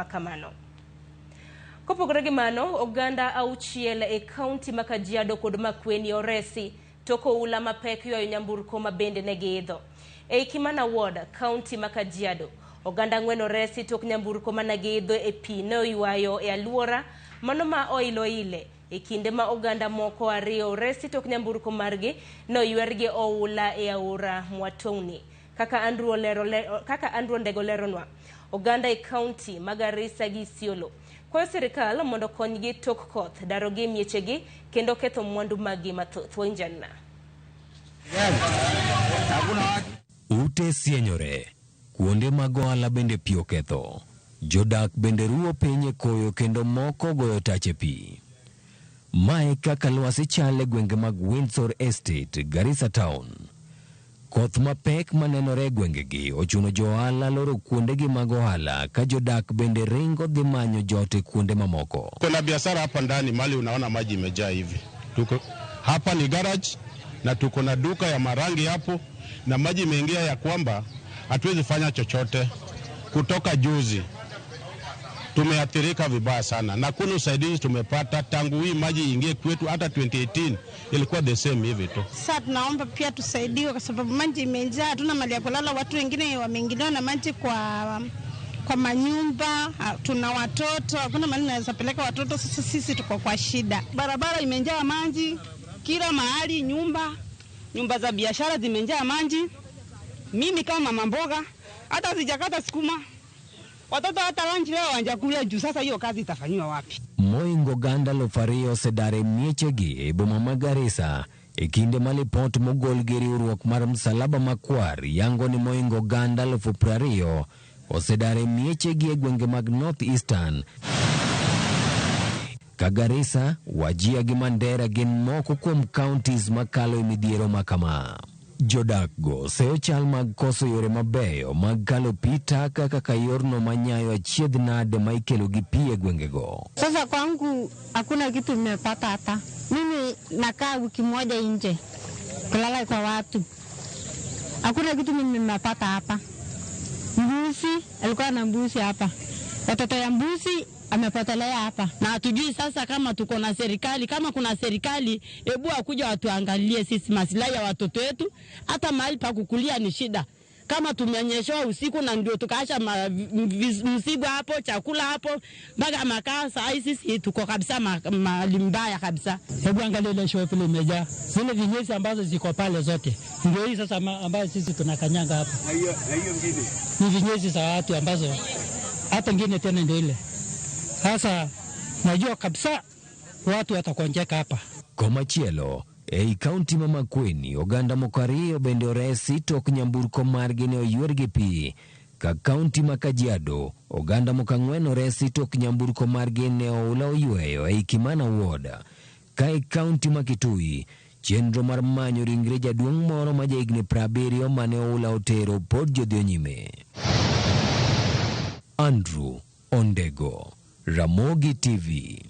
makamano. Kopogore gi mano, oganda auchiel e kaunti ma Kajiado kod Makueni oresi toko ula mapek ywayo nyamburko mabende ne giidho. E Ikimana Ward, kaunti ma Kajiado, oganda ng'wen oresi tok nyamburko mana giidho e pi ne oywayo e aluora mano ma oilo ile. E kinde ma oganda moko ariyo oresi tok nyamburko margi no ywergi oula e aora Mwatoni. Kaka Andrew Ndego leronwa, oganda e kaunti ma Garissa gi Isiolo kwayo sirikal mondo konygi tok koth darogi miechegi kendo ketho mwandu magi mathoth. Winjanna ute sienyore, kuonde mag ohala bende pi oketho, jodak bende ruo piny e koyo kendo moko goyo tach e pi. Mae kaka lwasi chal e gwenge mag Windsor Estate, Garissa Town. Koth mapek manenore e gwengegi ochuno jo ohala loro kuondegi mag ohala ka jodak bende ringo dhi manyo jote kuonde mamoko. Kuna biashara hapa ndani mali unaona maji imejaa hivi. Hapa ni garage na tuko na duka ya marangi hapo na maji imeingia ya kwamba hatuwezi fanya chochote. Kutoka juzi tumeathirika vibaya sana na kuna usaidizi tumepata tangu hii maji ingie kwetu. Hata 2018 ilikuwa the same hivi tu. Sasa tunaomba pia tusaidiwe kwa sababu maji imejaa, hatuna mali ya kulala. Watu wengine wameingiliwa na maji kwa manyumba, tuna watoto, hakuna mali naweza peleka watoto. Sasa sisi tuko kwa shida. Barabara imejaa maji kila mahali, nyumba za biashara zimejaa maji. Mimi kama mama mboga hata sijakata sukuma, watoto hata lunch leo wanjakula juu. Sasa hiyo kazi itafanywa wapi? Moingo ganda lofario sedare miechegi e boma ma Garissa e kinde malipot mogol gi riwruok mar Msalaba Makwar yango ni moingo ganda lofario osedare miechegi e gwenge mag North Eastern ka Garissa, Wajir gi Mandera gin moko kuom counties makalo e midhiero makama. Jodak go seyo chal mag koso yore mabeyo mag kalo pita kaka yorno manyayo achiedh nade ma ikelo gi pi e gwengego. Sasa kwangu hakuna kitu nimepata hata. Mimi nakaa wiki moja nje kulala kwa watu. Hakuna kitu mimi nimepata hapa. Mbuzi, alikuwa na mbuzi hapa. Watoto ya mbuzi amepotelea hapa. Na hatujui sasa kama tuko na serikali. Kama kuna serikali, hebu akuja watuangalie sisi maslahi ya watoto wetu. Hata mahali pa kukulia ni shida. Kama tumenyeshewa usiku na ndio tukaacha mzigo hapo, chakula hapo, mpaka makaa, saa hii sisi tuko kabisa mahali mbaya kabisa. Hebu angalia ile show ile imejaa. Zile vinyesi ambazo ziko pale zote. Ndio hii sasa ambayo sisi tunakanyanga hapa. Na hiyo ngine. Ni vinyesi za watu ambazo hata ngine tena ndio ile. Sasa najua kabisa watu watakonjeka hapa. Komachielo, ei kaunti ma Makueni, oganda mokario bende oresi tok nyamburko margi ne oywergi pi. Ka kaunti ma Kajiado, oganda mokang'wen oresi tok nyamburko margi ne oula oyweyo e Ikimana Ward. Ka e kaunti ma Kitui, chenro mar manyo ringre jaduong' moro ma jahigni 70 mane oula otero pod jodhi nyime. Andrew Ondego, Ramogi TV.